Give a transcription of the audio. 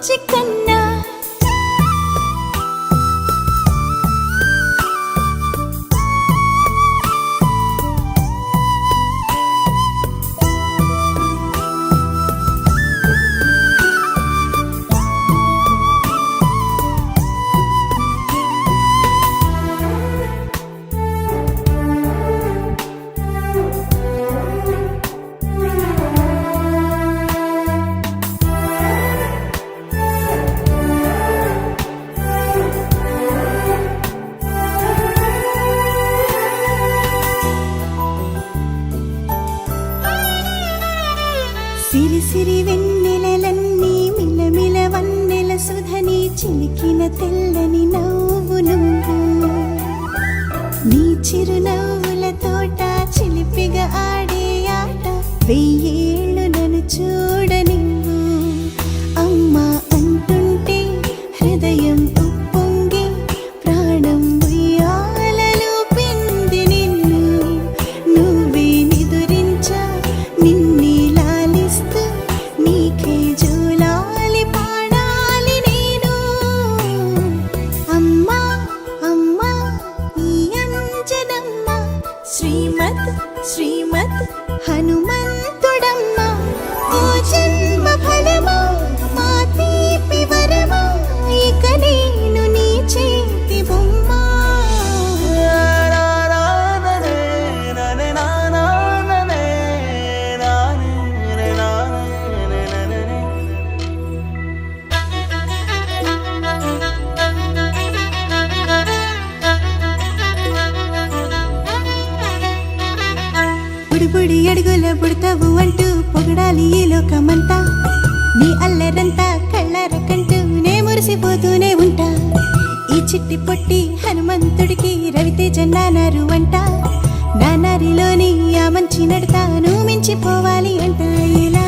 చిక్కన్నా సిరి సిరి వెన్నెలలన్నీ మిలమిల వన్నెల సుధని చిలికిన తెల్లని నవ్వు నువ్వు నీ చిరునవ్వుల తోట చిలిపిగా ఆడే ఆట వెయ్యేళ్ళు నన్ను చూడనివ్వు అమ్మా అంటుంటే హృదయం ఉప్పొంగి ప్రాణం ఉయ్యాలలో పిండి నిన్ను నువ్వే నిదురించా నిన్నే నీకే జూలాలి పాడాలి నేను అమ్మా అమ్మా ఈ అంజనమ్మ శ్రీమత్ శ్రీమత్ హనుమంతుడమ్మ ఓ జన్మ ఫలమా మా తీపి వరమా ఇక నేను నీ చేతి బొమ్మ బుడి అడుగుల పుడతావు అంటూ పొగడాలి ఈ లోకమంతా నీ అల్లరంతా కళ్ళారకంటూ నే మురిసిపోతూనే ఉంటా ఈ చిట్టి పొట్టి హనుమంతుడికి రవితేజ నానారు అంట నానారిలోని ఆ మంచి నడతా నువ్వు మించిపోవాలి అంట ఇలా